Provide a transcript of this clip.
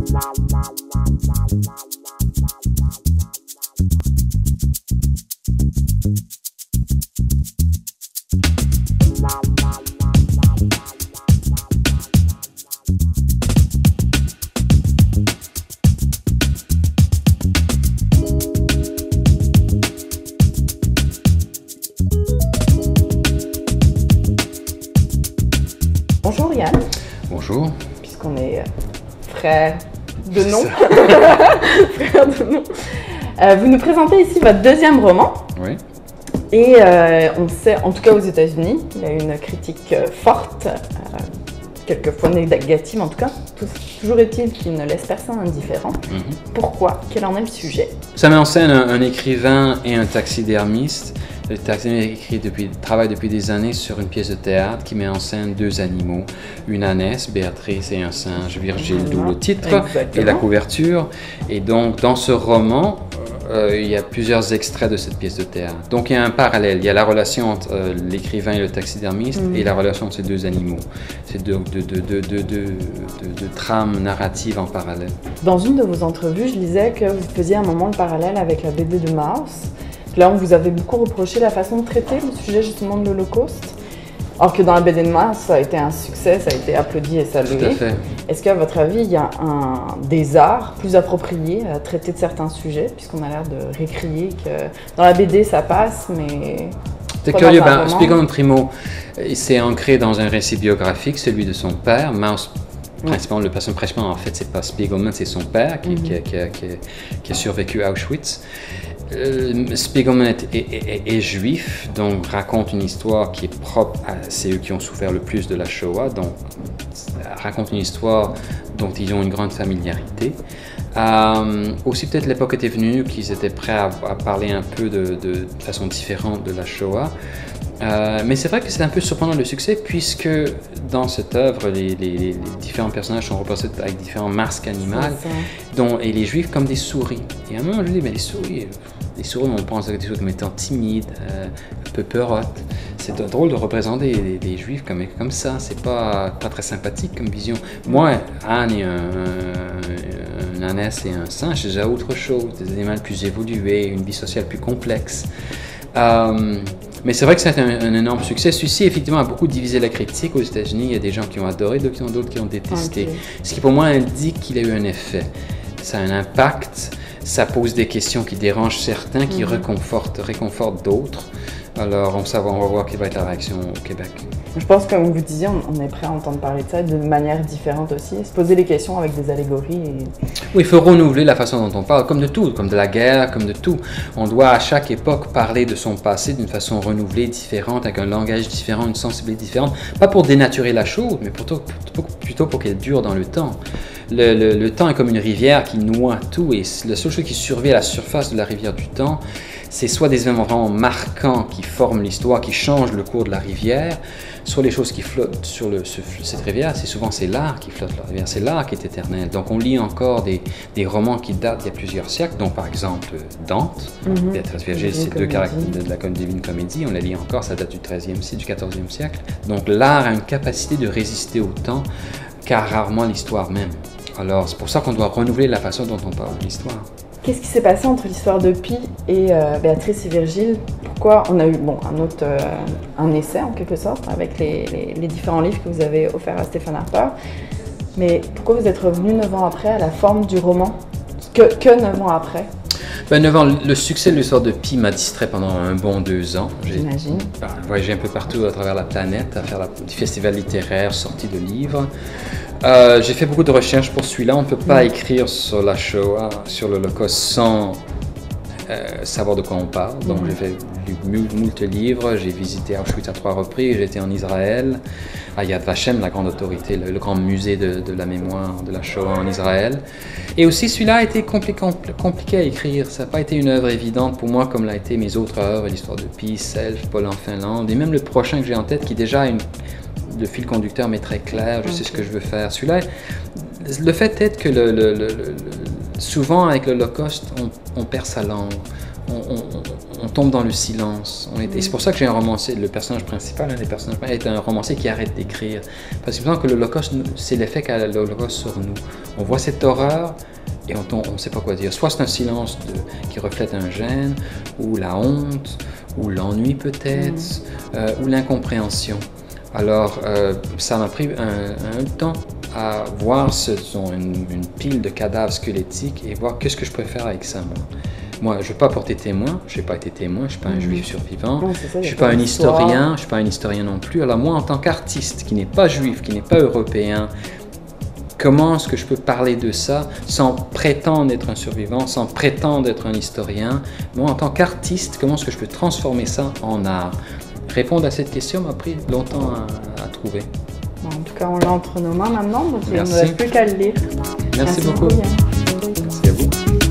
Bonjour Yann. Bonjour. Puisqu'on est frères de nom. Frères de nom. Vous nous présentez ici votre deuxième roman. Oui. Et on sait, en tout cas aux États-Unis, il y a une critique forte, quelquefois négative en tout cas. Toujours est-il qu'il ne laisse personne indifférent. Pourquoi? Quel en est le sujet? Ça met en scène un écrivain et un taxidermiste. Le taxidermiste travaille depuis des années sur une pièce de théâtre qui met en scène deux animaux, une ânesse, Béatrice, et un singe, Virgile, d'où le titre et la couverture. Et donc dans ce roman, il y a plusieurs extraits de cette pièce de théâtre. Donc il y a un parallèle, il y a la relation entre l'écrivain et le taxidermiste et la relation entre ces deux animaux. C'est deux trames narratives en parallèle. Dans une de vos entrevues, je lisais que vous faisiez un moment le parallèle avec la BD de Maus. Là, on vous avait beaucoup reproché la façon de traiter le sujet justement de l'Holocauste. Alors que dans la BD de Maus, ça a été un succès, ça a été applaudi et salué. Tout à fait. Est-ce qu'à votre avis, il y a des arts plus appropriés à traiter de certains sujets, puisqu'on a l'air de récrier que dans la BD ça passe, mais... C'est curieux, Spiegelman Primo, il s'est ancré dans un récit biographique, celui de son père. Maus, principalement, le personnage principal, en fait, c'est pas Spiegelman, c'est son père qui a survécu à Auschwitz. Spiegelman est juif, donc raconte une histoire qui est propre à ceux qui ont souffert le plus de la Shoah, donc raconte une histoire dont ils ont une grande familiarité. Aussi peut-être l'époque était venue qu'ils étaient prêts à parler un peu de façon différente de la Shoah. Mais c'est vrai que c'est un peu surprenant le succès, puisque dans cette œuvre, les différents personnages sont représentés avec différents masques animaux, et les juifs comme des souris. Et à un moment, je me dis, mais les souris, on pense à des souris comme étant timides, un peu peurotes. C'est drôle de représenter des juifs comme ça, c'est pas très sympathique comme vision. Moi, Anne et un ânesse et un singe, c'est déjà autre chose, des animaux plus évolués, une vie sociale plus complexe. Mais c'est vrai que c'est un énorme succès. Celui-ci, effectivement, a beaucoup divisé la critique aux États-Unis. Il y a des gens qui ont adoré, d'autres qui ont détesté. Okay. Ce qui, pour moi, indique qu'il a eu un effet. Ça a un impact, ça pose des questions qui dérangent certains, qui réconfortent d'autres. Alors, on va voir quelle va être la réaction au Québec. Je pense que, comme vous disiez, on est prêt à entendre parler de ça de manière différente aussi, se poser les questions avec des allégories. Oui, il faut renouveler la façon dont on parle, comme de tout, comme de la guerre, comme de tout. On doit à chaque époque parler de son passé d'une façon renouvelée, différente, avec un langage différent, une sensibilité différente. Pas pour dénaturer la chose, mais plutôt pour qu'elle dure dans le temps. Le temps est comme une rivière qui noie tout, et la seule chose qui survit à la surface de la rivière du temps, c'est soit des événements vraiment marquants qui forment l'histoire, qui changent le cours de la rivière, soit les choses qui flottent sur cette rivière. C'est l'art qui flotte la rivière, c'est l'art qui est éternel. Donc on lit encore des romans qui datent d'il y a plusieurs siècles, dont par exemple Dante, Béatrice Virgile, c'est deux caractères de la Divine Comédie, on la lit encore, ça date du XIIIe siècle, du XIVe siècle. Donc l'art a une capacité de résister au temps, car rarement l'histoire même. Alors c'est pour ça qu'on doit renouveler la façon dont on parle de l'histoire. Qu'est-ce qui s'est passé entre l'histoire de Pi et Béatrice et Virgile? Pourquoi on a eu un essai en quelque sorte avec les différents livres que vous avez offerts à Stephen Harper, mais pourquoi vous êtes revenu 9 ans après à la forme du roman? Que 9 ans après? 9 ans, le succès de l'histoire de Pi m'a distrait pendant un bon 2 ans. J'imagine. Voyagé un peu partout à travers la planète, à faire des festivals littéraires, sorties de livres. J'ai fait beaucoup de recherches pour celui-là. On ne peut pas écrire sur la Shoah, sur l'Holocauste, sans savoir de quoi on parle. Donc j'ai lu moult livres, j'ai visité Auschwitz à 3 reprises, j'ai été en Israël, à Yad Vashem, la grande autorité, le grand musée de la mémoire de la Shoah en Israël. Et aussi celui-là a été compliqué à écrire, ça n'a pas été une œuvre évidente pour moi comme l'a été mes autres œuvres, l'histoire de Pi, Self, Paul en Finlande, et même le prochain que j'ai en tête qui déjà le fil conducteur m'est très clair, je sais ce que je veux faire. Celui-là, le fait est que souvent avec l'Holocauste, on perd sa langue. on tombe dans le silence. Et c'est pour ça que j'ai un romancier, le personnage principal, un des personnages est un romancier qui arrête d'écrire. Parce que que l'Holocauste, c'est l'effet qu'a l'Holocauste sur nous. On voit cette horreur et on ne sait pas quoi dire. Soit c'est un silence qui reflète un gêne, ou la honte, ou l'ennui peut-être, ou l'incompréhension. Alors, ça m'a pris un temps à voir une pile de cadavres squelettiques et voir qu'est-ce que je peux faire avec ça, moi. Je ne veux pas porter témoin, je n'ai pas été témoin, je ne suis pas un juif survivant, je ne suis pas un historien, je ne suis pas un historien non plus. Alors moi, en tant qu'artiste qui n'est pas juif, qui n'est pas européen, comment est-ce que je peux parler de ça sans prétendre être un survivant, sans prétendre être un historien? Moi, en tant qu'artiste, comment est-ce que je peux transformer ça en art? Répondre à cette question m'a pris longtemps à trouver. En tout cas, on l'a entre nos mains maintenant, donc il ne nous reste plus qu'à le lire. Merci beaucoup. Yann. Merci à vous.